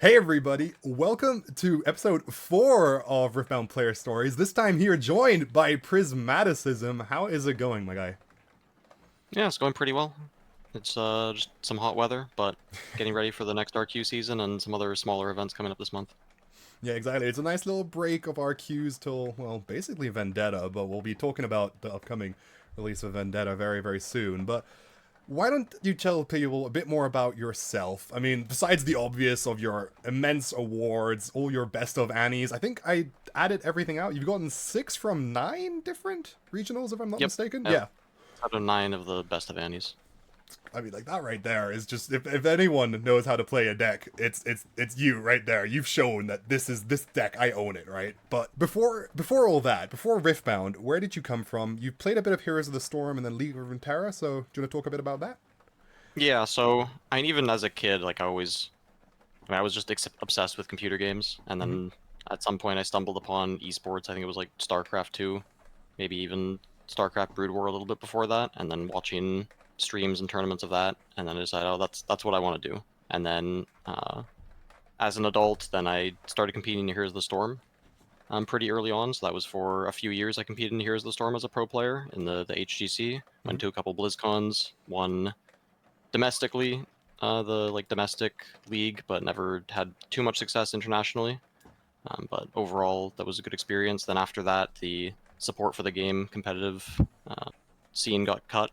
Hey everybody, welcome to episode 4 of Riftbound Player Stories. This time here joined by Prismaticism. How is it going, my guy? Yeah, it's going pretty well. It's just some hot weather, but getting ready for the next RQ season and some other smaller events coming up this month. Yeah, exactly. It's a nice little break of our queues till, well, basically Vendetta, but we'll be talking about the upcoming release of Vendetta very, very soon. But why don't you tell people a bit more about yourself? I mean, besides the obvious of your immense awards, all your best of Annies, I think I added everything out. You've gotten 6 from 9 different regionals, if I'm not Yep, mistaken. I have Yeah. out of 9 of the best of Annies. I mean, like that right there is just if anyone knows how to play a deck, it's you right there. You've shown that this deck. I own it, right? But before all that, before Riftbound, where did you come from? You played a bit of Heroes of the Storm and then League of Runeterra. So do you want to talk a bit about that? Yeah, so I mean, even as a kid, I was just obsessed with computer games, and Mm-hmm. then at some point I stumbled upon esports. I think it was like StarCraft 2, maybe even StarCraft Brood War a little bit before that, and then watching streams and tournaments of that, and then I decided, oh, that's what I want to do. And then as an adult, then I started competing in Heroes of the Storm pretty early on. So that was for a few years. I competed in Heroes of the Storm as a pro player in the HGC. Mm-hmm. Went to a couple BlizzCons, won domestically, the like domestic league, but never had too much success internationally. But overall, that was a good experience. Then after that, the support for the game competitive scene got cut.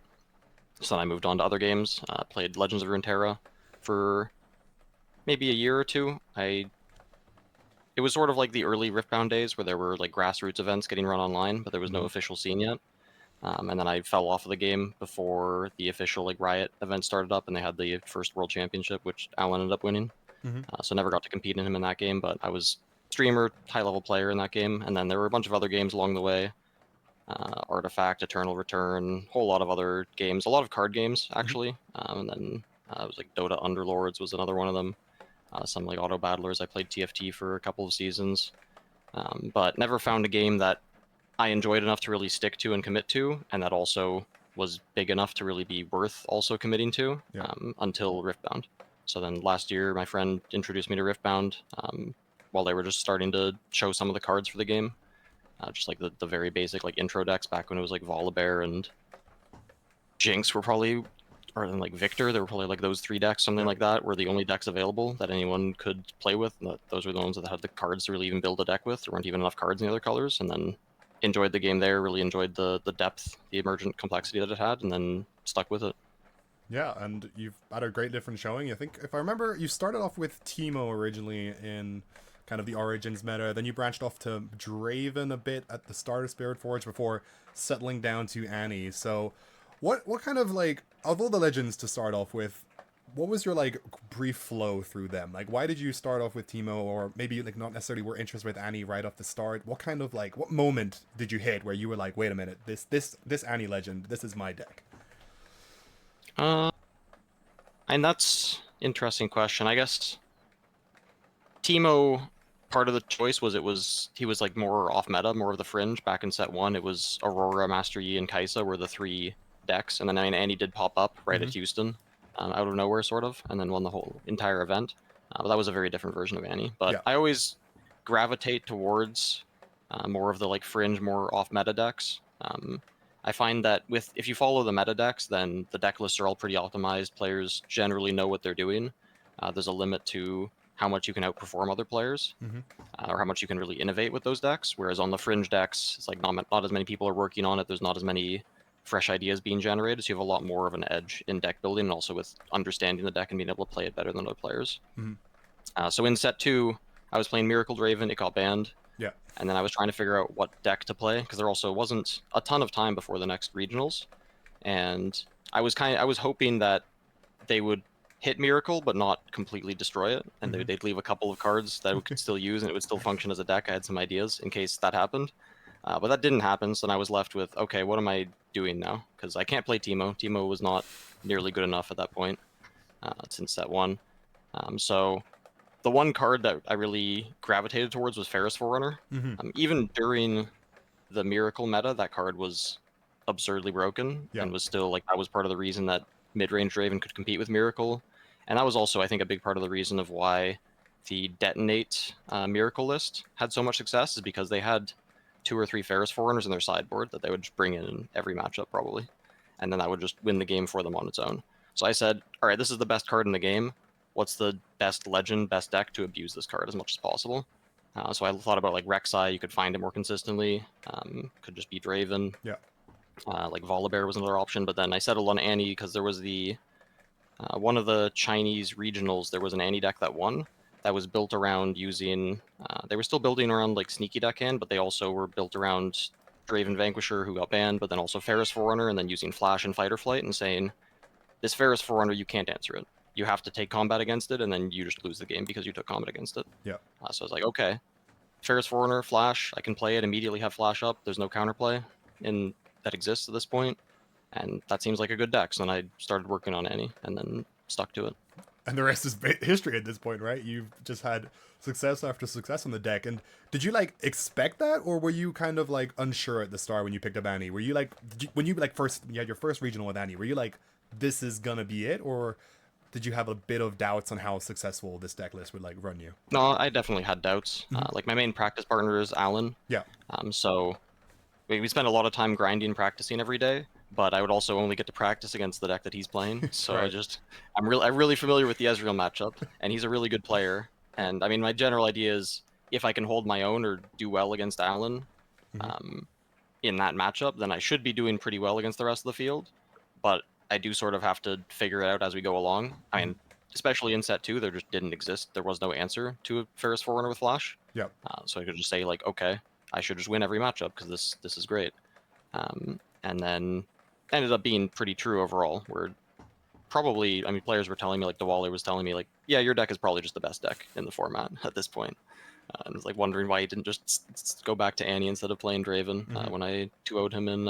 So then I moved on to other games. Played Legends of Runeterra for maybe a year or two. I It was sort of like the early Riftbound days where there were like grassroots events getting run online, but there was no Mm-hmm. official scene yet. And then I fell off of the game before the official like Riot event started up, and they had the first World Championship, which Alan ended up winning. Mm-hmm. So never got to compete in him in that game, but I was streamer, high level player in that game, and then there were a bunch of other games along the way. Artifact, Eternal Return, whole lot of other games, a lot of card games Mm-hmm. actually. And then it was like Dota Underlords was another one of them. Some like auto battlers. I played TFT for a couple of seasons, but never found a game that I enjoyed enough to really stick to and commit to, and that also was big enough to really be worth also committing to Yeah. until Riftbound. So then last year, my friend introduced me to Riftbound while they were just starting to show some of the cards for the game, just like the very basic like intro decks back when it was like Volibear and Jinx were probably, or then like Victor, there were probably like those three decks, something Yeah. like that, were the only decks available that anyone could play with. Those were the ones that had the cards to really even build a deck with. There weren't even enough cards in the other colors, and then enjoyed the game there. Really enjoyed the depth, the emergent complexity that it had, and then stuck with it. Yeah, and you've had a great different showing. I think if I remember, you started off with Teemo originally in kind of the Origins meta. Then you branched off to Draven a bit at the start of Spirit Forge before settling down to Annie. So, what kind of like of all the legends to start off with? What was your like brief flow through them? Like, why did you start off with Teemo, or maybe like not necessarily were interested with Annie right off the start? What kind of like what moment did you hit where you were like, wait a minute, this Annie legend, this is my deck? Uh, and that's interesting question. I guess Teemo, part of the choice was he was like more off meta, more of the fringe. Back in set one, it was Aurora, Master Yi, and Kaisa were the three decks, and then I mean, Annie did pop up right Mm-hmm. at Houston, out of nowhere, sort of, and then won the whole entire event. But that was a very different version of Annie. But Yeah. I always gravitate towards more of the like fringe, more off meta decks. I find that with if you follow the meta decks, then the deck lists are all pretty optimized. Players generally know what they're doing. There's a limit to how much you can outperform other players, Mm-hmm. or how much you can really innovate with those decks. Whereas on the fringe decks, it's like not as many people are working on it. There's not as many fresh ideas being generated, so you have a lot more of an edge in deck building, and also with understanding the deck and being able to play it better than other players. Mm-hmm. So in set two, I was playing Miracle Draven. It got banned, Yeah. and then I was trying to figure out what deck to play because there also wasn't a ton of time before the next regionals, and I was hoping that they would hit Miracle but not completely destroy it, and Mm-hmm. they'd leave a couple of cards that we could still use, and it would still function as a deck. I had some ideas in case that happened, but that didn't happen. So then I was left with, okay, what am I doing now? Because I can't play Teemo. Teemo was not nearly good enough at that point since set one. So the one card that I really gravitated towards was Ferris Forerunner. Mm-hmm. Even during the Miracle meta, that card was absurdly broken Yeah. and was still like that was part of the reason that mid-range Draven could compete with Miracle, and that was also I think a big part of the reason of why the Detonate Miracle list had so much success is because they had 2 or 3 Ferris Forerunners in their sideboard that they would just bring in every matchup probably, and then that would just win the game for them on its own. So I said, all right, this is the best card in the game. What's the best legend, best deck to abuse this card as much as possible? So I thought about like Rek'Sai, you could find it more consistently. Could just be Draven. Yeah. Like Volibear was another option, but then I settled on Annie because there was the one of the Chinese regionals. There was an Annie deck that won that was built around using. They were still building around like Sneaky Deckhand, but they also were built around Draven Vanquisher, who got banned, but then also Ferris Forerunner, and then using Flash and Fight or Flight and saying, this Ferris Forerunner, you can't answer it. You have to take combat against it, and then you just lose the game because you took combat against it. Yeah. So I was like, okay, Ferris Forerunner, Flash, I can play it, immediately have Flash up. There's no counterplay that exists at this point, and that seems like a good deck. So then I started working on Annie, and then stuck to it. And the rest is history at this point, right? You've just had success after success on the deck. And did you like expect that, or were you kind of like unsure at the start when you picked up Annie? Were you like, when you like first, you had your first regional with Annie, were you like, this is gonna be it, or did you have a bit of doubts on how successful this deck list would like run you? No, I definitely had doubts. Like my main practice partner is Alan. Yeah. So we spend a lot of time grinding, practicing every day. But I would also only get to practice against the deck that he's playing. So Right. I'm really familiar with the Ezreal matchup, and he's a really good player. And I mean, my general idea is if I can hold my own or do well against Alan in that matchup, then I should be doing pretty well against the rest of the field. But I do sort of have to figure it out as we go along. I mean, especially in set 2, there just didn't exist. There was no answer to a Ferris Forerunner with Flash. Yeah. So I could just say like, okay, I should just win every matchup because this is great. And then ended up being pretty true overall, where probably, I mean, players were telling me, like DeWaller was telling me, like, yeah, your deck is probably just the best deck in the format at this point. And I was like wondering why he didn't just go back to Annie instead of playing Draven when I 2-0'd him in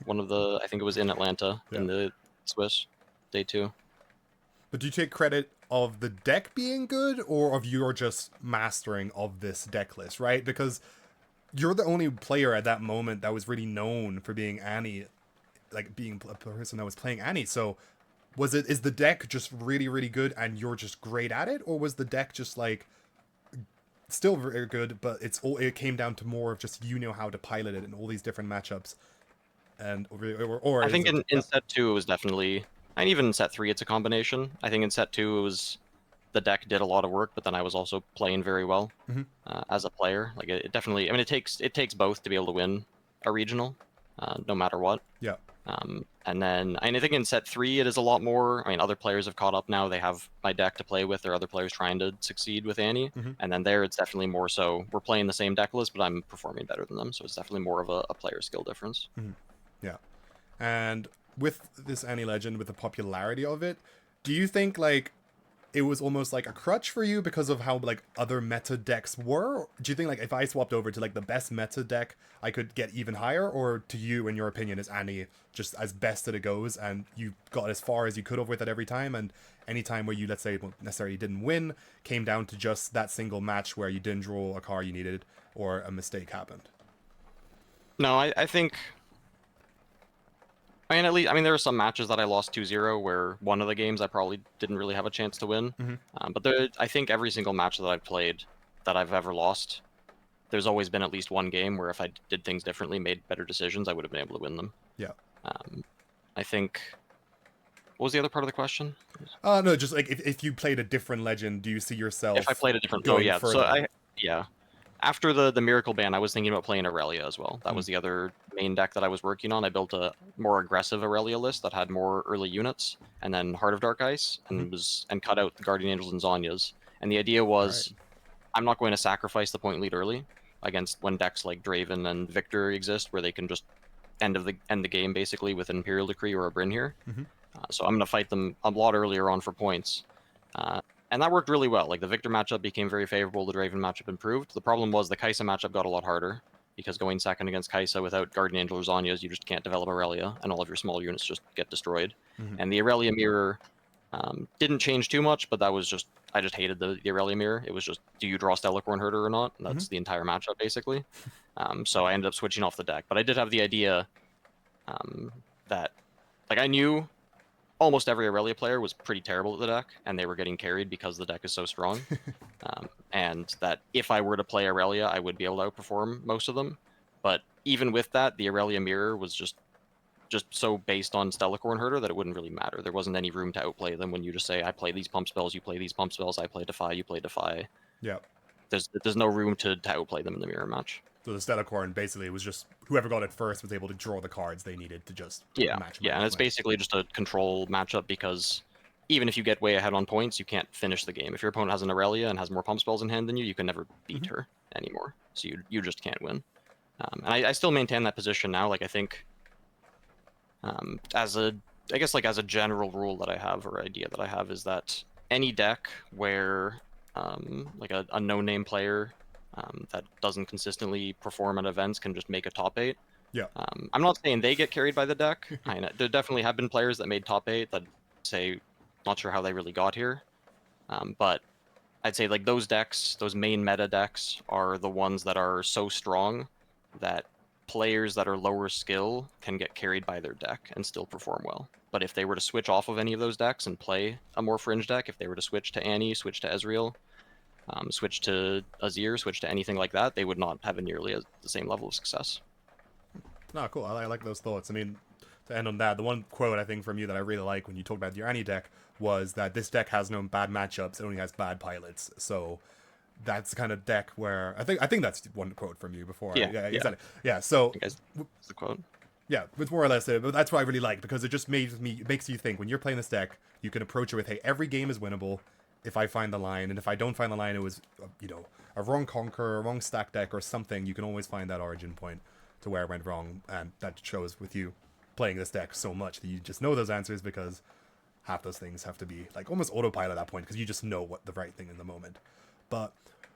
one of the, I think it was in Atlanta in the Swiss day 2. But do you take credit of the deck being good, or of your just mastering of this deck list, right? Because you're the only player at that moment that was really known for being Annie, like being a person that was playing Annie. So is the deck just really, really good and you're just great at it? Or was the deck just like still very good, but it came down to more of just, you know, how to pilot it in all these different matchups? And or I think in set 2 it was definitely, and even in set 3 it's a combination. I think in set 2 it was the deck did a lot of work, but then I was also playing very well as a player. Like it definitely, I mean, it takes both to be able to win a regional, no matter what. Yeah. And then I think in set 3 it is a lot more. I mean, other players have caught up now. They have my deck to play with. There are other players trying to succeed with Annie, and then there it's definitely more so we're playing the same deck list, but I'm performing better than them. So it's definitely more of a player skill difference. Yeah. And with this Annie Legend, with the popularity of it, do you think like it was almost like a crutch for you because of how like other meta decks were? Do you think like if I swapped over to like the best meta deck, I could get even higher? Or to you, in your opinion, is Annie just as best that it goes and you got as far as you could have with it every time, and any time where you, let's say, necessarily didn't win, came down to just that single match where you didn't draw a card you needed or a mistake happened? No, I think, I mean, at least, I mean, there are some matches that I lost 2-0 where one of the games I probably didn't really have a chance to win. But I think every single match that I've played that I've ever lost, there's always been at least one game where if I did things differently, made better decisions, I would have been able to win them. Yeah. I think, what was the other part of the question? No, just like if you played a different legend, do you see yourself If I played a different, going yeah. further? So yeah. After the Miracle ban, I was thinking about playing Aurelia as well. That was the other main deck that I was working on. I built a more aggressive Aurelia list that had more early units, and then Heart of Dark Ice, and cut out the Guardian Angels and Zanyas. And the idea was, I'm not going to sacrifice the point lead early against when decks like Draven and Victor exist, where they can just end the game basically with an Imperial Decree or a Brynhir. So I'm going to fight them a lot earlier on for points. And that worked really well. Like the Victor matchup became very favorable. The Draven matchup improved. The problem was the Kai'Sa matchup got a lot harder because going second against Kai'Sa without Guardian Angel or Zanyas, you just can't develop Aurelia, and all of your small units just get destroyed. And the Aurelia mirror didn't change too much, but that was just, I just hated the Aurelia mirror. It was just, do you draw Stellacorn Herder or not? And that's the entire matchup basically. So I ended up switching off the deck. But I did have the idea that, like, I knew almost every Aurelia player was pretty terrible at the deck, and they were getting carried because the deck is so strong. And that if I were to play Aurelia, I would be able to outperform most of them. But even with that, the Aurelia mirror was just so based on Stellacore and Herder that it wouldn't really matter. There wasn't any room to outplay them when you just say, I play these pump spells, you play these pump spells, I play Defy, you play Defy. Yeah. There's no room to outplay them in the mirror match. So the Stellacore basically was just whoever got it first was able to draw the cards they needed to just match them. Yeah, and it's basically just a control matchup because even if you get way ahead on points, you can't finish the game. If your opponent has an Aurelia and has more pump spells in hand than you can never beat her anymore. So you just can't win. And I still maintain that position now. Like I think, as a general rule that I have or idea that I have is that any deck where like a no-name player that doesn't consistently perform at events can just make a top 8. Yeah. I'm not saying they get carried by the deck. There definitely have been players that made top 8 that say, not sure how they really got here. But I'd say like those decks, those main meta decks, are the ones that are so strong that players that are lower skill can get carried by their deck and still perform well. But if they were to switch off of any of those decks and play a more fringe deck, if they were to switch to Annie, switch to Ezreal, switch to Azir, switch to anything like that, they would not have nearly the same level of success. No, cool. I like those thoughts. I mean, to end on that, the one quote I think from you that I really like when you talk about your Annie deck was that this deck has no bad matchups, it only has bad pilots. So that's the kind of deck where I think that's one quote from you before. Yeah, Exactly. Yeah. So that's the quote. Yeah, it's more or less it, but that's what I really like because it just makes you think when you're playing this deck, you can approach it with, hey, every game is winnable if I find the line, and if I don't find the line, it was a wrong conquer, a wrong stack deck or something. You can always find that origin point to where it went wrong, and that shows with you playing this deck so much that you just know those answers because half those things have to be like almost autopilot at that point because you just know what the right thing in the moment. But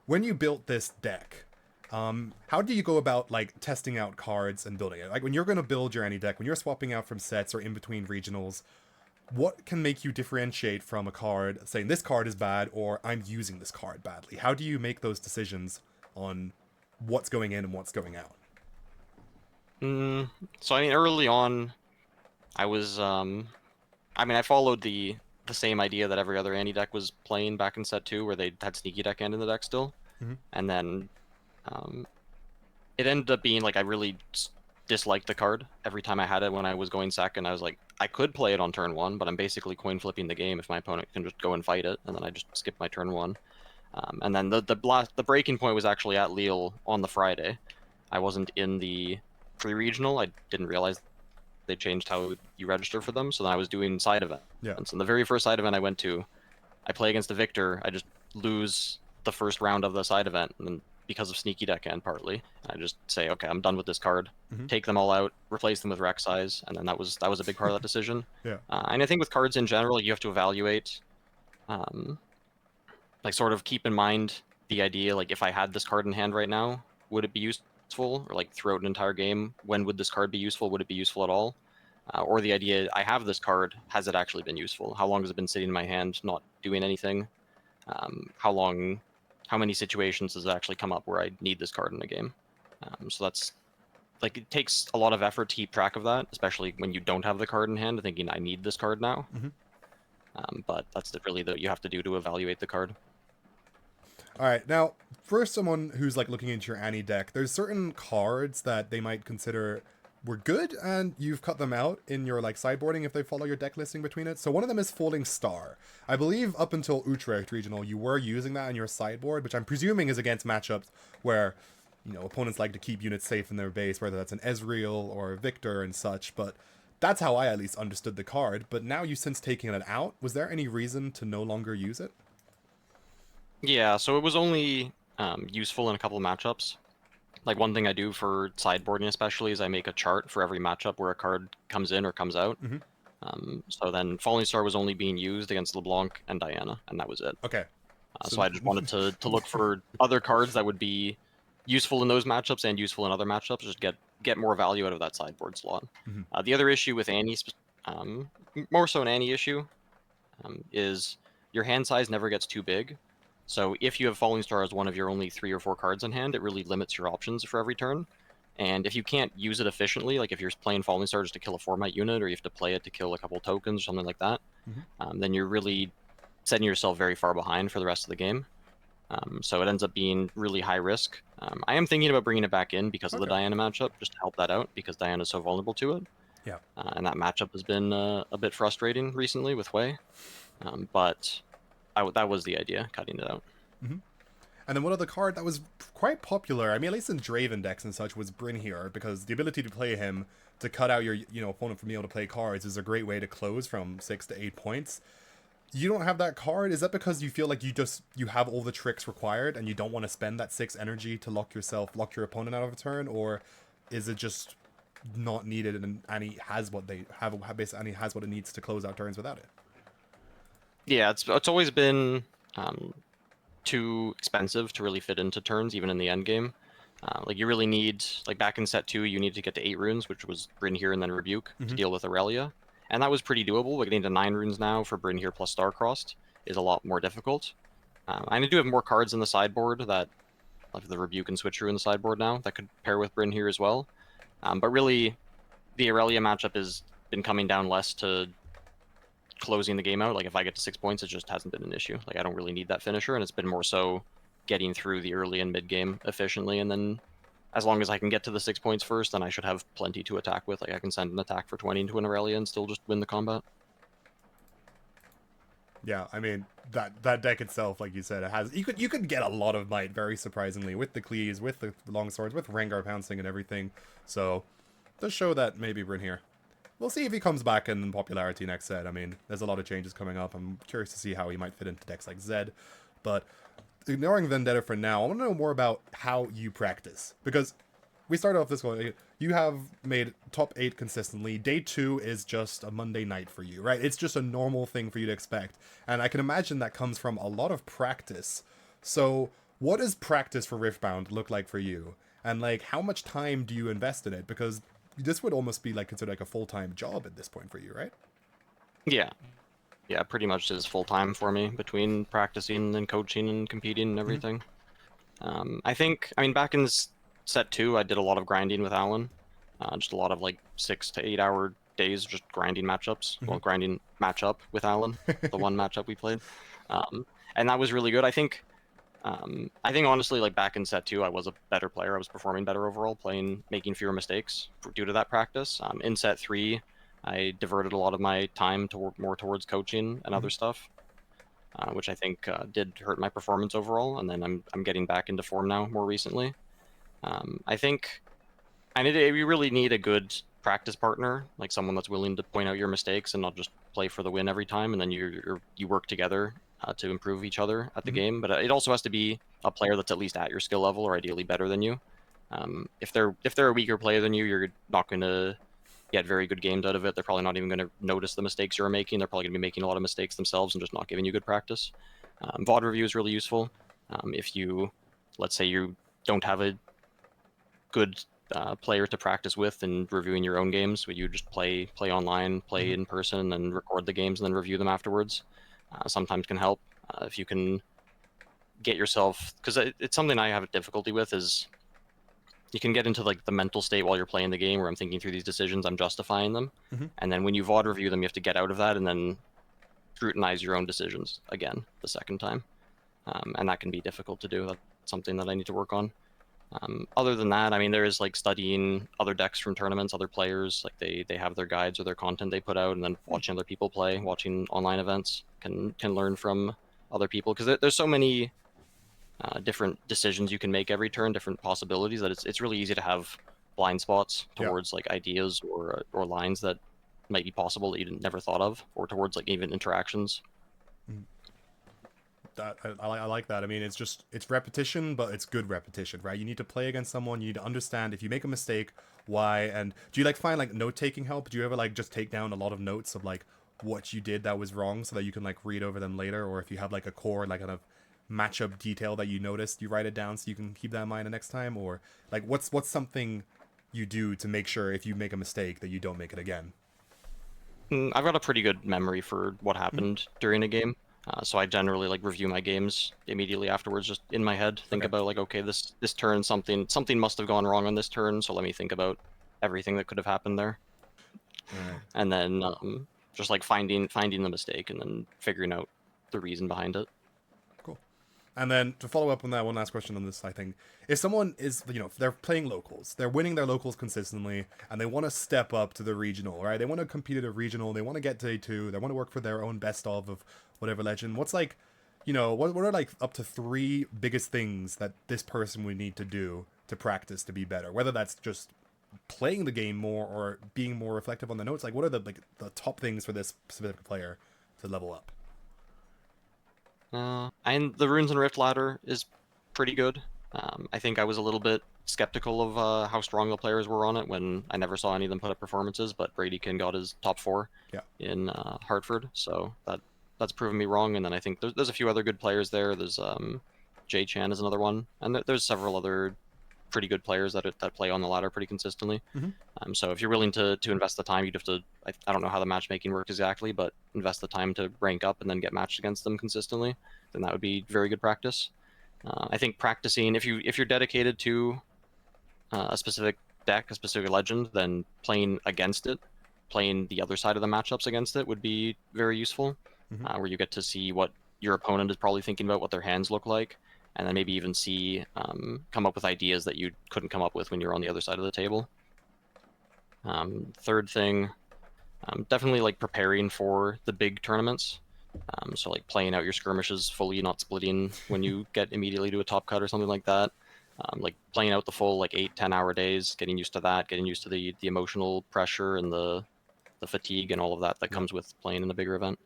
when you built this deck, how do you go about like testing out cards and building it? Like when you're going to build your Annie deck, when you're swapping out from sets or in between regionals, what can make you differentiate from a card saying this card is bad or I'm using this card badly? How do you make those decisions on what's going in and what's going out? So I mean, early on, I was I followed the same idea that every other Annie deck was playing back in set 2, where they had sneaky deck end in the deck still, and then it ended up being like I really disliked the card every time I had it when I was going second. I was like, I could play it on turn 1, but I'm basically coin flipping the game if my opponent can just go and fight it, and then I just skip my turn 1. And then the breaking point was actually at Lille on the Friday. I wasn't in the pre-regional. I didn't realize they changed how you register for them, so then I was doing side events. Yeah. And the very first side event I went to, I play against a victor. I just lose the first round of the side event, and then because of sneaky deck end partly, I just say, okay, I'm done with this card. Take them all out, replace them with Rex size, and then that was a big part of that decision. Yeah. And I think with cards in general, you have to evaluate, like sort of keep in mind the idea, like if I had this card in hand right now, would it be useful? Or like throughout an entire game, when would this card be useful? Would it be useful at all? Or the idea, I have this card, has it actually been useful? How long has it been sitting in my hand, not doing anything? How many situations does it actually come up where I need this card in a game? So that's, like, it takes a lot of effort to keep track of that, especially when you don't have the card in hand, thinking I need this card now. But that's really that you have to do to evaluate the card. All right, now for someone who's like looking into your Annie deck, there's certain cards that they might consider were good and you've cut them out in your like sideboarding if they follow your deck listing between it. So one of them is Falling Star. I believe up until Utrecht regional you were using that in your sideboard, which I'm presuming is against matchups where opponents like to keep units safe in their base, whether that's an Ezreal or a Victor and such. But that's how I at least understood the card. But now you since taking it out, was there any reason to no longer use it? Yeah, so it was only useful in a couple of matchups. Like one thing I do for sideboarding especially is I make a chart for every matchup where a card comes in or comes out. So then Falling Star was only being used against LeBlanc and Diana, and that was it. Okay. So I just wanted to look for other cards that would be useful in those matchups and useful in other matchups, just get more value out of that sideboard slot. The other issue with Annie, more so an Annie issue, is your hand size never gets too big. So if you have Falling Star as one of your only 3 or 4 cards in hand, it really limits your options for every turn. And if you can't use it efficiently, like if you're playing Falling Star just to kill a 4-mite unit, or you have to play it to kill a couple tokens or something like that, then you're really setting yourself very far behind for the rest of the game. So it ends up being really high risk. I am thinking about bringing it back in because of the Diana matchup, just to help that out, because Diana's so vulnerable to it. Yeah. And that matchup has been a bit frustrating recently with Wei. But that was the idea, cutting it out. And then one other card that was quite popular, I mean, at least in Draven decks and such, was Brynhir, because the ability to play him to cut out your opponent from being able to play cards is a great way to close from 6 to 8 points. You don't have that card. Is that because you feel like you have all the tricks required and you don't want to spend that 6 energy to lock your opponent out of a turn, or is it just not needed and Annie has what they have? Basically, Annie has what it needs to close out turns without it. Yeah, it's always been too expensive to really fit into turns, even in the end game. Like you really need, like back in set 2, you need to get to 8 runes, which was Brynhir and then Rebuke to deal with Aurelia. And that was pretty doable, but getting to 9 runes now for Brynhir plus Starcrossed is a lot more difficult. I do have more cards in the sideboard that, like the Rebuke and Switcheroo in the sideboard now, that could pair with Brynhir as well. But really, the Aurelia matchup has been coming down less to closing the game out. Like if I get to 6 points, it just hasn't been an issue. Like I don't really need that finisher, and it's been more so getting through the early and mid game efficiently, and then as long as I can get to the 6 points first, then I should have plenty to attack with. Like I can send an attack for 20 into an Aurelia and still just win the combat. Yeah, I mean that deck itself, like you said, it has you could get a lot of might very surprisingly with the Cleaves, with the long swords, with Rengar pouncing and everything. So does show that maybe Brynhir. We'll see if he comes back in popularity next set. I mean, there's a lot of changes coming up. I'm curious to see how he might fit into decks like Zed. But ignoring Vendetta for now, I want to know more about how you practice. Because we started off this one, you have made top 8 consistently. Day 2 is just a Monday night for you, right? It's just a normal thing for you to expect. And I can imagine that comes from a lot of practice. So what does practice for Riftbound look like for you? And like, how much time do you invest in it? Because this would almost be like considered like a full-time job at this point for you, right? Yeah. Yeah, pretty much is full-time for me between practicing and coaching and competing and everything. I mean, back in set 2, I did a lot of grinding with Alan. Just a lot of like 6 to 8 hour days just grinding matchups. Well, grinding matchup with Alan, the one matchup we played. And that was really good. I think honestly, like back in set 2, I was a better player. I was performing better overall, making fewer mistakes due to that practice. In set 3, I diverted a lot of my time more towards coaching and other stuff, which I think did hurt my performance overall. And then I'm getting back into form now more recently. I think we really need a good practice partner, like someone that's willing to point out your mistakes and not just play for the win every time. And then you work together to improve each other at the game. But it also has to be a player that's at least at your skill level, or ideally better than you. If they're a weaker player than you, you're not going to get very good games out of it. They're probably not even going to notice the mistakes you're making. They're probably going to be making a lot of mistakes themselves and just not giving you good practice. VOD review is really useful. If you, let's say you don't have a good player to practice with and reviewing your own games, where you just play online, play in person, and record the games and then review them afterwards. Sometimes can help if you can get yourself, because it's something I have difficulty with, is you can get into like the mental state while you're playing the game where I'm thinking through these decisions, I'm justifying them, and then when you VOD review them, you have to get out of that and then scrutinize your own decisions again the second time, and that can be difficult to do. That's something that I need to work on. Other than that, I mean, there is like studying other decks from tournaments, other players, like they have their guides or their content they put out, and then watching other people play, watching online events can learn from other people, because there's so many different decisions you can make every turn, different possibilities, that it's really easy to have blind spots towards like ideas or lines that might be possible that you never thought of, or towards like even interactions. That I like that. I mean, it's repetition, but it's good repetition, right? You need to play against someone. You need to understand if you make a mistake, why. And do you like find like note taking help? Do you ever like just take down a lot of notes of like what you did that was wrong, so that you can like read over them later? Or if you have like a core like kind of matchup detail that you noticed, you write it down so you can keep that in mind the next time? Or like what's something you do to make sure if you make a mistake that you don't make it again? I've got a pretty good memory for what happened during a game. So I generally like review my games immediately afterwards, just in my head. Think Okay. about like, okay, this turn something must have gone wrong on this turn, so let me think about everything that could have happened there, All right. and then just like finding the mistake and then figuring out the reason behind it. Cool. And then to follow up on that, one last question on this side thing: if someone is, they're playing locals, they're winning their locals consistently, and they want to step up to the regional, right? They want to compete at a regional, they want to get to day 2, they want to work for their own best of whatever legend. What's like, what are like up to 3 biggest things that this person would need to do to practice to be better? Whether that's just playing the game more or being more reflective on the notes. Like, what are the top things for this specific player to level up? And the Runes and Rift ladder is pretty good. I think I was a little bit skeptical of how strong the players were on it when I never saw any of them put up performances, but Bradykin got his top 4 Yeah. in Hartford, so that's proven me wrong. And then I think there's a few other good players there. There's Jay Chan is another one, and there's several other pretty good players that play on the ladder pretty consistently. Mm-hmm. So if you're willing to invest the time, you'd have to. I don't know how the matchmaking works exactly, but invest the time to rank up and then get matched against them consistently. Then that would be very good practice. I think practicing, if you're dedicated to a specific deck, a specific legend, then playing against it, playing the other side of the matchups against it would be very useful. Mm-hmm. Where you get to see what your opponent is probably thinking about, what their hands look like, and then maybe even see come up with ideas that you couldn't come up with when you're on the other side of the table. Third thing, definitely like preparing for the big tournaments. So like playing out your skirmishes fully, not splitting when you get immediately to a top cut or something like that. Like playing out the full like 8-10 hour days, getting used to that, getting used to the emotional pressure and the fatigue and all of that Yeah. comes with playing in a bigger event.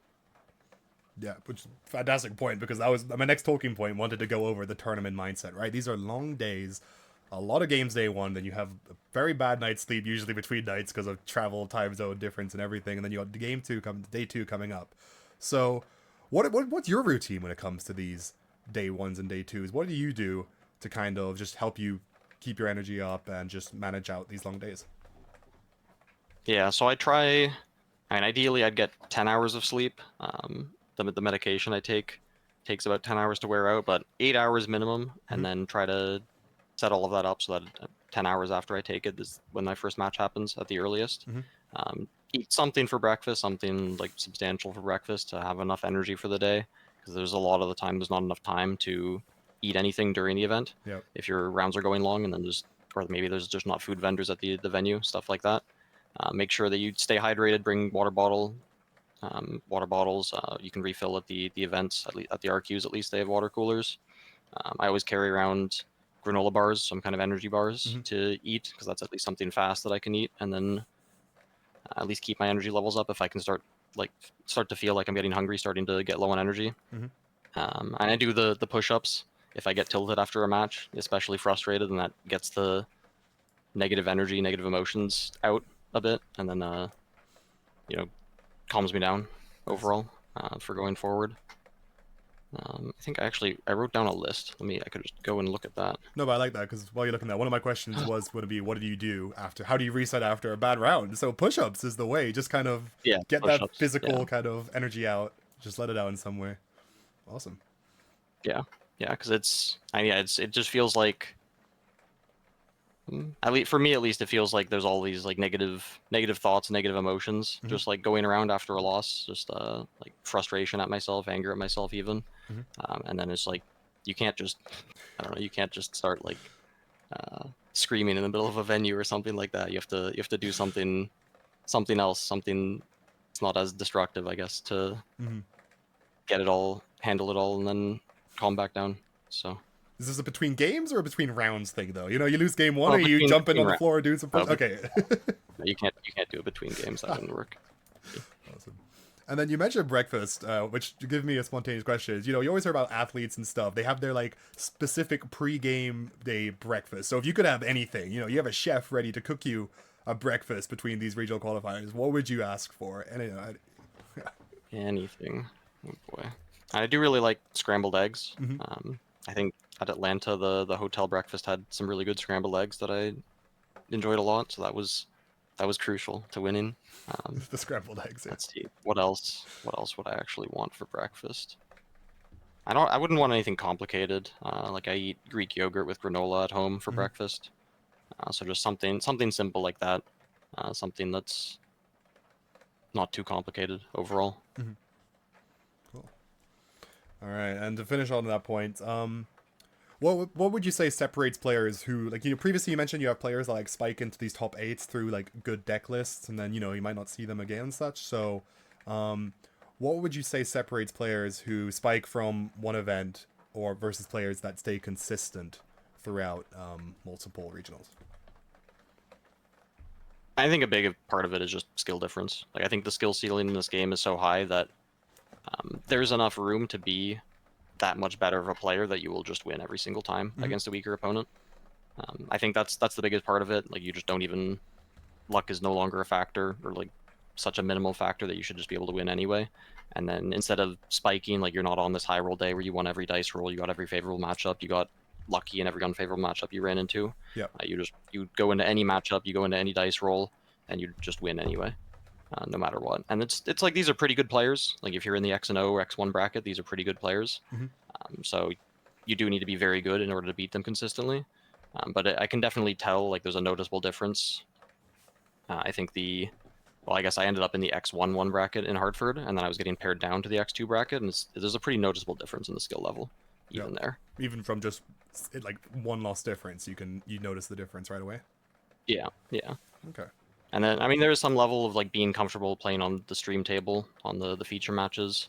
Yeah, which is a fantastic point, because that was my next talking point. Wanted to go over the tournament mindset, right? These are long days, a lot of games day 1, then you have a very bad night's sleep usually between nights because of travel, time zone difference, and everything, and then you have day 2 coming up. So, what's your routine when it comes to these day 1s and day 2s? What do you do to kind of just help you keep your energy up and just manage out these long days? Yeah, so I try. I mean, ideally, I'd get 10 hours of sleep. The medication I take takes about 10 hours to wear out, but 8 hours minimum, Mm-hmm. and then try to set all of that up so that 10 hours after I take it is when my first match happens at the earliest. Mm-hmm. Eat something for breakfast, something like substantial for breakfast to have enough energy for the day, because there's a lot of the time there's not enough time to eat anything during the event. Yep. If your rounds are going long and then or maybe there's just not food vendors at the venue, stuff like that. Make sure that you stay hydrated, bring water bottles. You can refill at the events, at the RQs at least they have water coolers. I always carry around granola bars, some kind of energy bars Mm-hmm. to eat, because that's at least something fast that I can eat, and then at least keep my energy levels up if I can start to feel like I'm getting hungry, starting to get low on energy. Mm-hmm. And I do the push-ups if I get tilted after a match, especially frustrated, and that gets the negative energy, negative emotions out a bit, and then you know calms me down Nice. overall for going forward. I think I wrote down a list. I could just go and look at that. No, but I like that, because while you're looking at that, one of my questions was going to be, what do you do after? How do you reset after a bad round? So push-ups is the way. Just kind of Yeah, get that push-ups. physical kind of energy out. Just let it out in some way. Awesome. Yeah, because it just feels like, at least for me at least, it feels like there's all these like negative thoughts, negative emotions, Mm-hmm. just like going around after a loss, just like frustration at myself, anger at myself even, Mm-hmm. and then it's like you can't just, I don't know, you can't just start like screaming in the middle of a venue or something like that. You have to do something else, something that's not as destructive, I guess, to Mm-hmm. handle it all, and then calm back down. So, Is this a between games or a between rounds thing, though? You lose game 1, or well, you jumping on the rounds. floor doing some push? No, Okay. you can't do it between games. That wouldn't work. Awesome. And then you mentioned breakfast, which give me a spontaneous question. Is, you always hear about athletes and stuff. They have their like specific pre-game day breakfast. So if you could have anything, you have a chef ready to cook you a breakfast between these regional qualifiers, what would you ask for? And Anything. Oh boy. I do really like scrambled eggs. mm-hmm. I think at Atlanta, the hotel breakfast had some really good scrambled eggs that I enjoyed a lot. So that was crucial to winning. The scrambled eggs. Yeah. Let's see. What else would I actually want for breakfast? I wouldn't want anything complicated. Like I eat Greek yogurt with granola at home for Mhm. breakfast. So just something simple like that. Something that's not too complicated overall. Mhm. Cool. All right, and to finish on that point, what would you say separates players who, like, previously you mentioned you have players that like spike into these top eights through like good deck lists, and then you might not see them again and such. So, um, what would you say separates players who spike from one event or versus players that stay consistent throughout multiple regionals? I think a big part of it is just skill difference. Like I think the skill ceiling in this game is so high that there's enough room to be that much better of a player that you will just win every single time Mm-hmm. against a weaker opponent. I think that's the biggest part of it. Like you just don't even luck is no longer a factor, or like such a minimal factor that you should just be able to win anyway. And then instead of spiking, like you're not on this high roll day where you won every dice roll, you got every favorable matchup, you got lucky in every unfavorable matchup you ran into. Yep. You go into any matchup, you go into any dice roll, and you just win anyway, no matter what. And it's like these are pretty good players. Like if you're in the X and O or X1 bracket, these are pretty good players. Mm-hmm. So you do need to be very good in order to beat them consistently. But I can definitely tell like there's a noticeable difference. I think well, I guess I ended up in the X1 bracket in Hartford, and then I was getting paired down to the X2 bracket, and there's a pretty noticeable difference in the skill level, Yep. even there. Even from just like one loss difference, you notice the difference right away. Yeah, yeah. Okay. And then I mean there is some level of like being comfortable playing on the stream table on the feature matches,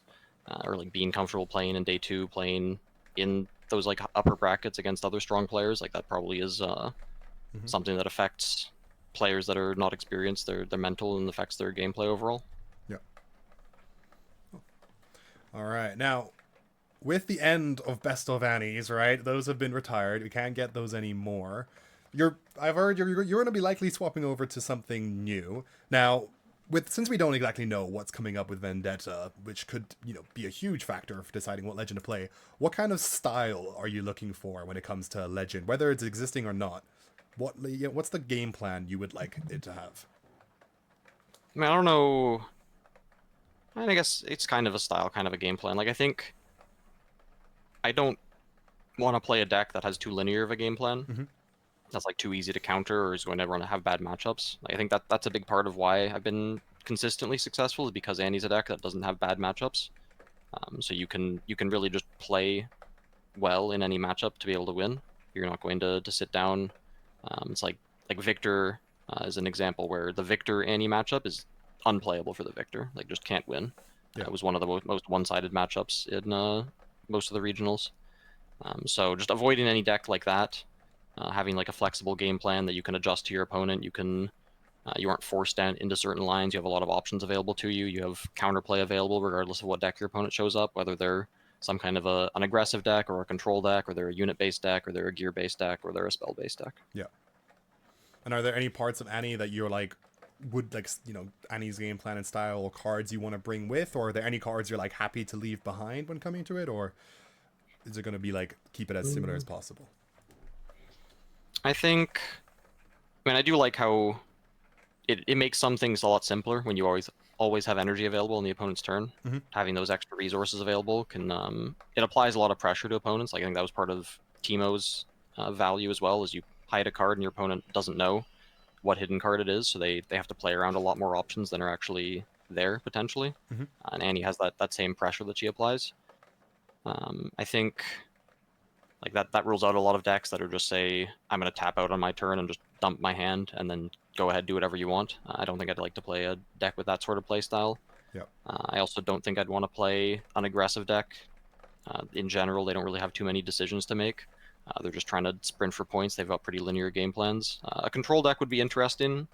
or like being comfortable playing in day 2, playing in those like upper brackets against other strong players. Like that probably is Mm-hmm. something that affects players that are not experienced, their mental, and affects their gameplay overall. Yep. All right. Now, with the end of BestOf Annies, right? Those have been retired. We can't get those anymore. I've heard you're going to be likely swapping over to something new. Now, since we don't exactly know what's coming up with Vendetta, which could be a huge factor for deciding what legend to play, what kind of style are you looking for when it comes to legend, whether it's existing or not? What's the game plan you would like it to have? I mean, I don't know. I guess it's kind of a style, kind of a game plan. Like I think I don't want to play a deck that has too linear of a game plan. Mm-hmm. That's like too easy to counter or is going to run have bad matchups. Like, I think that's a big part of why I've been consistently successful is because Annie's a deck that doesn't have bad matchups. So you can really just play well in any matchup to be able to win. You're not going to sit down. It's like Victor is an example where the Victor Annie matchup is unplayable for the Victor. Like just can't win. Yeah. It was one of the most one-sided matchups in most of the regionals. So just avoiding any deck like that, having like a flexible game plan that you can adjust to your opponent. You aren't forced into certain lines. You have a lot of options available to you. You have counterplay available regardless of what deck your opponent shows up, whether they're some kind of an aggressive deck or a control deck, or they're a unit-based deck, or they're a gear-based deck, or they're a spell-based deck. Yeah. And are there any parts of Annie that you're like would like Annie's game plan and style or cards you want to bring with, or are there any cards you're like happy to leave behind when coming to it, or is it going to be like keep it as similar as possible? I think, I mean, I do like how it makes some things a lot simpler when you always have energy available in the opponent's turn. Mm-hmm. Having those extra resources available can it applies a lot of pressure to opponents. Like I think that was part of Teemo's value as well, is you hide a card and your opponent doesn't know what hidden card it is, so they have to play around a lot more options than are actually there potentially. Mm-hmm. And Annie has that same pressure that she applies. I think like that rules out a lot of decks that are just say I'm going to tap out on my turn and just dump my hand and then go ahead do whatever you want. I don't think I'd like to play a deck with that sort of play style. Yep. I also don't think I'd want to play an aggressive deck. In general, they don't really have too many decisions to make. They're just trying to sprint for points. They've got pretty linear game plans. A control deck would be interesting.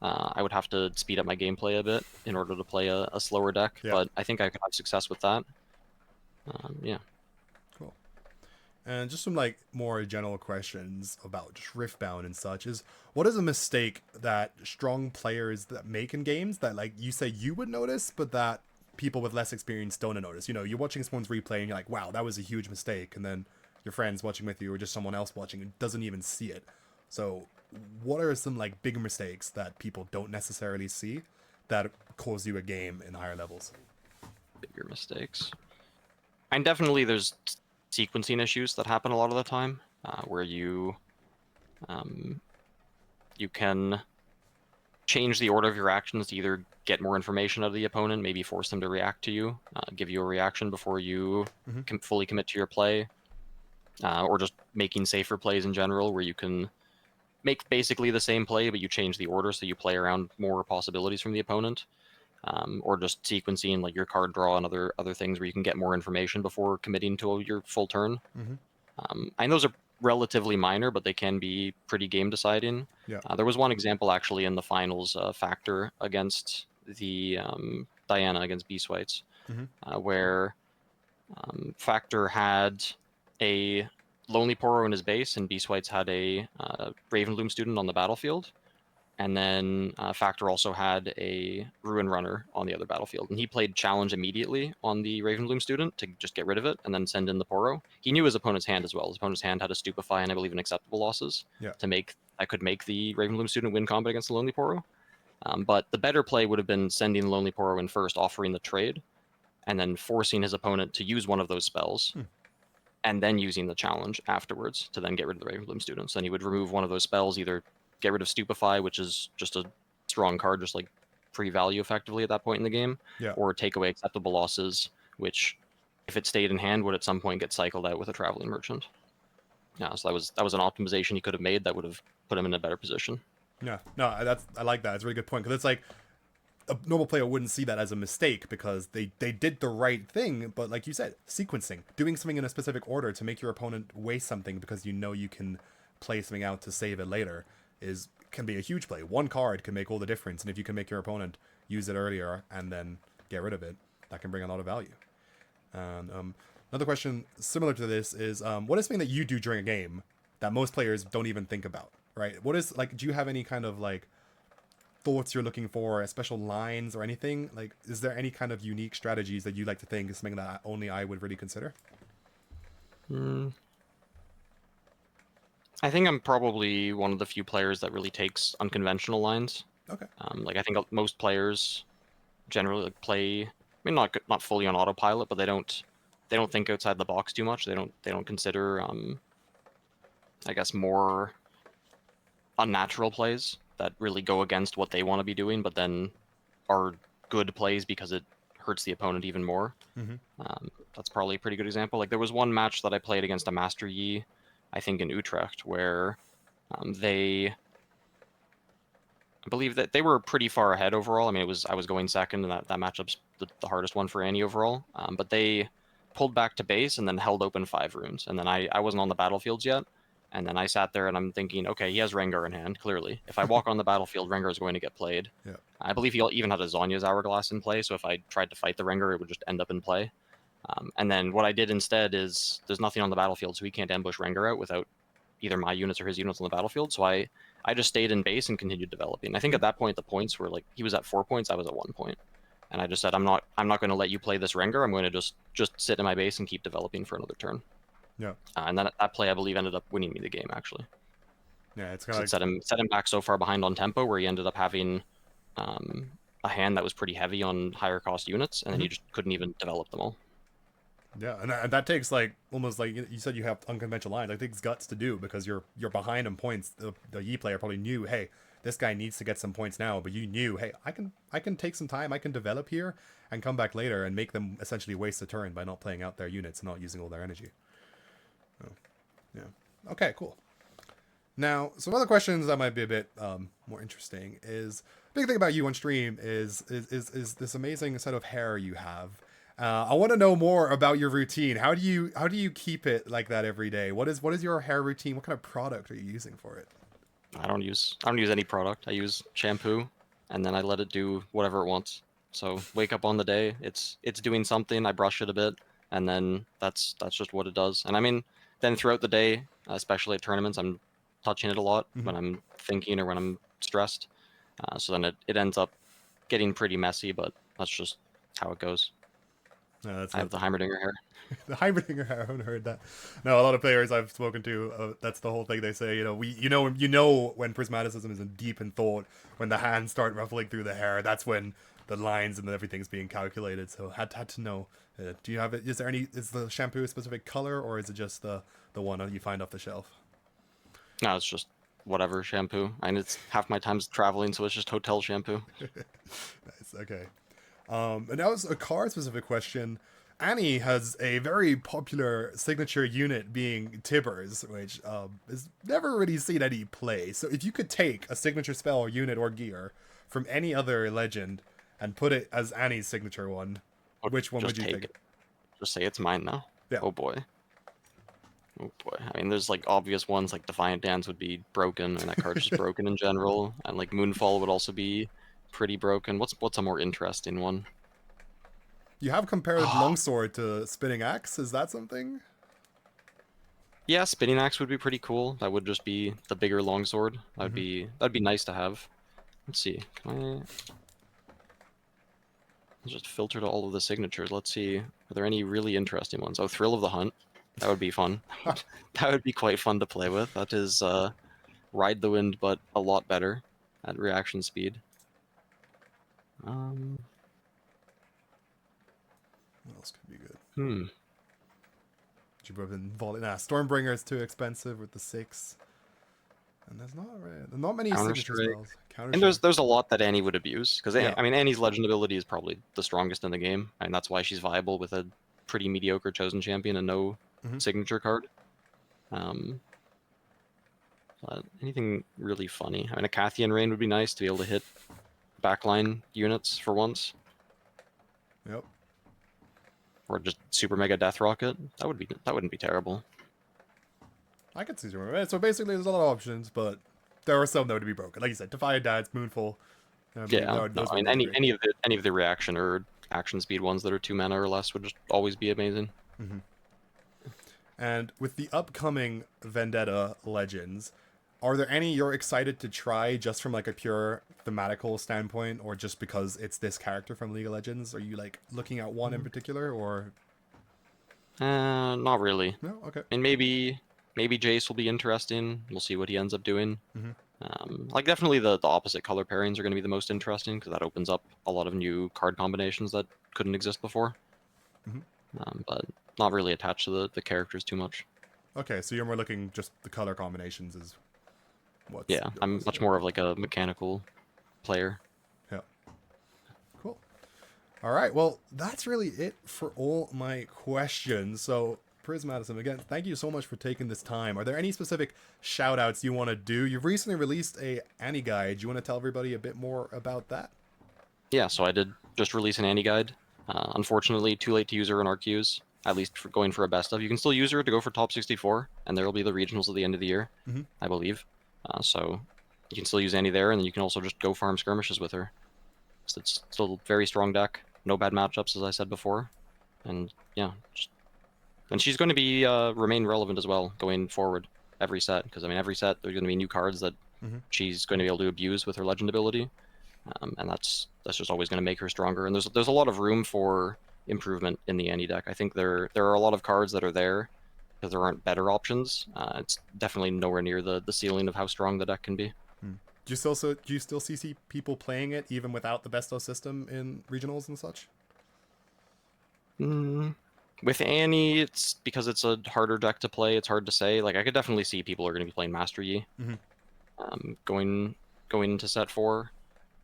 I would have to speed up my gameplay a bit in order to play a slower deck, Yeah. but I think I could have success with that. Yeah. Cool. And just some like more general questions about just Riftbound and such is what is a mistake that strong players that make in games that like you say you would notice, but that people with less experience don't notice? You're watching someone's replay and you're like, wow, that was a huge mistake. And then your friends watching with you or just someone else watching doesn't even see it. So what are some like big mistakes that people don't necessarily see that cause you a game in higher levels? Bigger mistakes. And definitely there's sequencing issues that happen a lot of the time, where you can change the order of your actions to either get more information out of the opponent, maybe force them to react to you, give you a reaction before you can fully commit to your play, or just making safer plays in general, where you can make basically the same play, but you change the order so you play around more possibilities from the opponent, or just sequencing like your card draw and other things where you can get more information before committing to your full turn. I know those are relatively minor, but they can be pretty game deciding. Yeah. There was one example actually in the finals, Factor against the Diana against Beast Whites, where Factor had a Lonely Poro in his base, and Beast Whites had a Ravenloom student on the battlefield. And then Factor also had a Ruin Runner on the other battlefield. And he played Challenge immediately on the Ravenloom student to just get rid of it and then send in the Poro. He knew his opponent's hand as well. His opponent's hand had a Stupefy and I believe an Acceptable Losses I could make the Ravenloom student win combat against the Lonely Poro. But the better play would have been sending the Lonely Poro in first, offering the trade, and then forcing his opponent to use one of those spells, and then using the challenge afterwards to then get rid of the Ravenloom students. Then he would remove one of those spells, either get rid of Stupefy, which is just a strong card, just like free value effectively at that point in the game, or take away Acceptable Losses, which, if it stayed in hand, would at some point get cycled out with a Traveling Merchant. Yeah, so that was an optimization he could have made that would have put him in a better position. Yeah, no, I like that. It's a really good point, because it's like a normal player wouldn't see that as a mistake because they did the right thing, but like you said, sequencing, doing something in a specific order to make your opponent waste something because you know you can play something out to save it later can be a huge play. One card can make all the difference, and if you can make your opponent use it earlier and then get rid of it, that can bring a lot of value. And another question similar to this is, what is something that you do during a game that most players don't even think about, right? What is, like, do you have any kind of like thoughts you're looking for, special lines or anything? Like, is there any kind of unique strategies that you like to think is something that only I would really consider? I think I'm probably one of the few players that really takes unconventional lines. Okay. Like I think most players generally like play, I mean, not fully on autopilot, but they don't think outside the box too much. They don't consider I guess more unnatural plays that really go against what they want to be doing, but then are good plays because it hurts the opponent even more. That's probably a pretty good example. Like there was one match that I played against a Master Yi, I think in Utrecht, where I believe that they were pretty far ahead overall. I mean, I was going second, and that matchup's the hardest one for Annie overall. But they pulled back to base and then held open 5 runes, and then I wasn't on the battlefields yet. And then I sat there and I'm thinking, okay, he has Rengar in hand, clearly. If I walk on the battlefield, Rengar is going to get played. Yeah. I believe he even had a Zonya's Hourglass in play, so if I tried to fight the Rengar, it would just end up in play. And then what I did instead is, there's nothing on the battlefield, so he can't ambush Rengar out without either my units or his units on the battlefield, so I just stayed in base and continued developing. I think at that point, the points were like, he was at 4 points, I was at 1 point. And I just said, I'm not going to let you play this Rengar, I'm going to just sit in my base and keep developing for another turn. Yeah. And then that play, I believe, ended up winning me the game, actually. Yeah, it's kind of like... set him back so far behind on tempo, where he ended up having a hand that was pretty heavy on higher cost units, and then he just couldn't even develop them all. Yeah, and that takes like almost like you said, you have unconventional lines. Like, it takes guts to do, because you're behind on points. The Yi player probably knew, hey, this guy needs to get some points now, but you knew, hey, I can take some time, I can develop here and come back later and make them essentially waste a turn by not playing out their units and not using all their energy. Oh, yeah. Okay, cool. Now, some other questions that might be a bit more interesting is, big thing about you on stream is this amazing set of hair you have. I want to know more about your routine. How do you keep it like that every day? What is your hair routine? What kind of product are you using for it? I don't use any product. I use shampoo, and then I let it do whatever it wants. So wake up on the day, it's doing something. I brush it a bit, and then that's just what it does. And I mean, then throughout the day, especially at tournaments, I'm touching it a lot when I'm thinking or when I'm stressed. So then it ends up getting pretty messy, but that's just how it goes. No, I have the Heimerdinger hair. The Heimerdinger hair. I haven't heard that. No, a lot of players I've spoken to, that's the whole thing they say. You know when Prismaticism is deep in thought, when the hands start ruffling through the hair, that's when the lines and everything's being calculated. So had to know Do you have it? Is there any? Is the shampoo a specific color, or is it just the one that you find off the shelf? No, it's just whatever shampoo. And it's half my time's traveling, so it's just hotel shampoo. Nice. Okay. And that was a card specific question. Annie has a very popular signature unit being Tibbers, which is never really seen any play. So if you could take a signature spell, unit, or gear from any other legend and put it as Annie's signature one, which one would you take? Just say it's mine now. Yeah. Oh boy. Oh boy. I mean, there's like obvious ones like Defiant Dance would be broken, and that card's just broken in general. And like Moonfall would also be pretty broken. What's a more interesting one? You have compared Longsword to Spinning Axe. Is that something? Yeah, Spinning Axe would be pretty cool. That would just be the bigger longsword. That'd be nice to have. Let's see. Can I just filter to all of the signatures? Let's see. Are there any really interesting ones? Oh, Thrill of the Hunt. That would be fun. That would be quite fun to play with. That is Ride the Wind, but a lot better at reaction speed. What else could be good? Hmm. Stormbringer is too expensive with the 6. And there's not many signature spells. And there's a lot that Annie would abuse, because Yeah. I mean, Annie's legend ability is probably the strongest in the game, and that's why she's viable with a pretty mediocre chosen champion and no signature card. But anything really funny? I mean, a Cathian Rain would be nice to be able to hit backline units for once. Yep. Or just Super Mega Death Rocket. That wouldn't be terrible. I could see Super. So basically, there's a lot of options, but there are some that would be broken. Like you said, Defiant Dance, Moonfall. I mean, any of the reaction or action speed ones that are 2 mana or less would just always be amazing. And with the upcoming Vendetta Legends, are there any you're excited to try just from like a pure thematical standpoint, or just because it's this character from League of Legends? Are you like looking at one in particular, or? Not really. No. Okay. And maybe Jace will be interesting. We'll see what he ends up doing. Like definitely the opposite color pairings are going to be the most interesting, because that opens up a lot of new card combinations that couldn't exist before. But not really attached to the characters too much. Okay, so you're more looking just the color combinations is what? Yeah, I'm much more of like a mechanical player. Yeah. Cool. All right, well, that's really it for all my questions. So, Prismaticism, again, thank you so much for taking this time. Are there any specific shout-outs you want to do? You've recently released a Annie guide. Do you want to tell everybody a bit more about that? Yeah, so I did just release an Annie guide. Unfortunately, too late to use her in RQs, at least for going for a best of. You can still use her to go for top 64, and there will be the regionals at the end of the year, I believe. So you can still use Annie there, and then you can also just go farm skirmishes with her. So it's still a very strong deck. No bad matchups, as I said before. And yeah, and she's going to be remain relevant as well going forward every set, because I mean every set there's going to be new cards that she's going to be able to abuse with her legend ability. And that's just always going to make her stronger. And there's a lot of room for improvement in the Annie deck. I think there are a lot of cards that are there because there aren't better options. It's definitely nowhere near the ceiling of how strong the deck can be. Do you still see people playing it even without the BestOf system in regionals and such? With Annie, it's because it's a harder deck to play. It's hard to say. Like I could definitely see people are going to be playing Master Yi, going into set 4.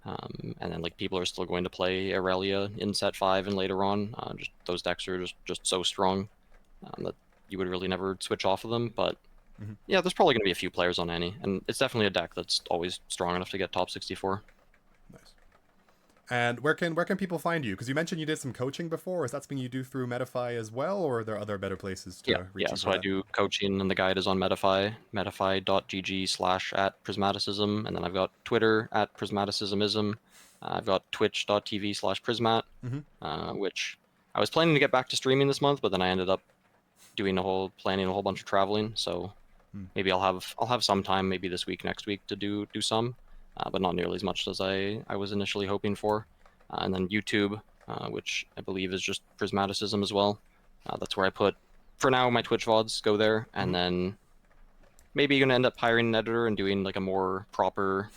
And then like people are still going to play Aurelia in set 5 and later on. Just those decks are just so strong that you would really never switch off of them. But yeah, there's probably going to be a few players on Annie, and it's definitely a deck that's always strong enough to get top 64. Nice. And where can people find you? Because you mentioned you did some coaching before. Is that something you do through Metafy as well, or are there other better places to reach you? So I do coaching, and the guide is on Metafy, metafy.gg/@Prismaticism, and then I've got Twitter @Prismaticismism. I've got twitch.tv/Prismat, which I was planning to get back to streaming this month, but then I ended up planning a whole bunch of traveling. So maybe I'll have some time, maybe this week, next week, to do some. But not nearly as much as I was initially hoping for. And then YouTube, which I believe is just Prismaticism as well. That's where I put, for now, my Twitch VODs go there. And then maybe going to end up hiring an editor and doing like a more proper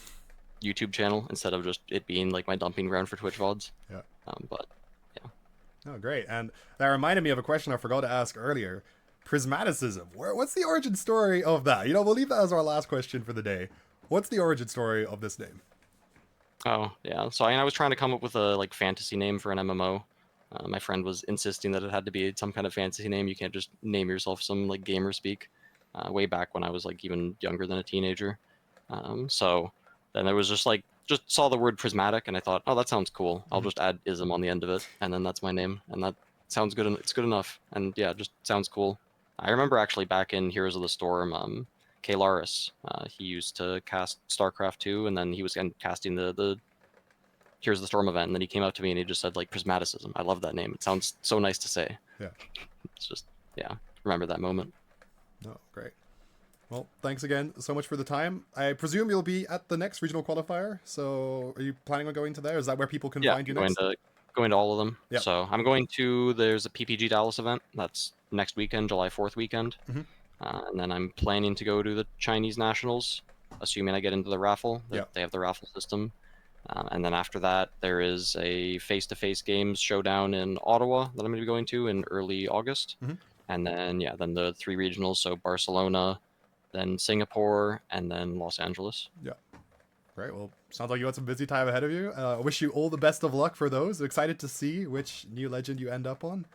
YouTube channel instead of just it being like my dumping ground for Twitch VODs. Yeah. But yeah. Oh, great. And that reminded me of a question I forgot to ask earlier. Prismaticism. What's the origin story of that? You know, we'll leave that as our last question for the day. What's the origin story of this name? Oh, yeah. So I was trying to come up with a like fantasy name for an MMO. My friend was insisting that it had to be some kind of fantasy name. You can't just name yourself some like gamer speak. Way back when I was like even younger than a teenager. So then it was just saw the word prismatic and I thought, oh, that sounds cool. I'll just add ism on the end of it, and then that's my name, and that sounds good. It's good enough, and yeah, just sounds cool. I remember actually back in Heroes of the Storm, Kalaris, he used to cast StarCraft 2, and then he was casting the Here's the Storm event, and then he came up to me and he just said like Prismaticism. I love that name. It sounds so nice to say. Yeah. It's just yeah, remember that moment. Oh, great. Well, thanks again so much for the time. I presume you'll be at the next regional qualifier. So are you planning on going to there? Is that where people can Yeah, find you going next? to going to all of them. Yep. So I'm going to there's a PPG Dallas event that's next weekend, July 4th weekend, Mhm. and then I'm planning to go to the Chinese Nationals, assuming I get into the raffle. Yep. They have the raffle system. And then after that, there is a face-to-face games showdown in Ottawa that I'm going to be going to in early August. Mhm. And then, yeah, then the 3 regionals, so Barcelona, then Singapore, and then Los Angeles. Yeah. Great. Well, sounds like you got some busy time ahead of you. I wish you all the best of luck for those. Excited to see which new legend you end up on.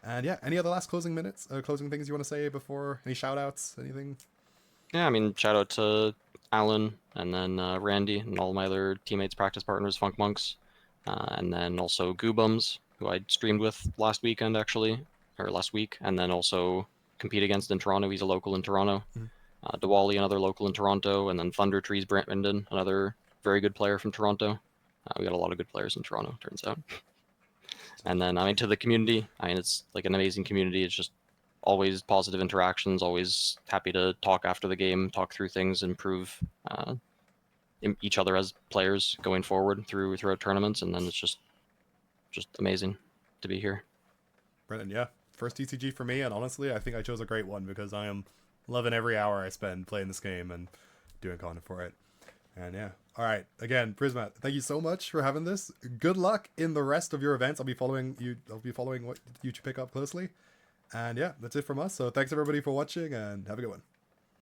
And yeah, any other last closing minutes, closing things you want to say before? Any shout outs? Anything? Yeah, I mean, shout out to Alan, and then Randy, and all my other teammates, practice partners, Funk Monks, and then also Goobums, who I streamed with last weekend, actually, or last week, and then also compete against in Toronto. He's a local in Toronto. Mhm. Diwali, another local in Toronto, and then Thunder Trees Brandon, another very good player from Toronto. We got a lot of good players in Toronto, turns out. And then, I mean, to the community, I mean, it's like an amazing community. It's just always positive interactions, always happy to talk after the game, talk through things, improve each other as players going forward throughout tournaments. And then it's just amazing to be here. Brennan, yeah. First TCG for me, and honestly, I think I chose a great one because I am loving every hour I spend playing this game and doing content for it. And yeah. All right. Again, Prismat, thank you so much for having this. Good luck in the rest of your events. I'll be following you. I'll be following what you pick up closely. And yeah, that's it from us. So thanks everybody for watching and have a good one.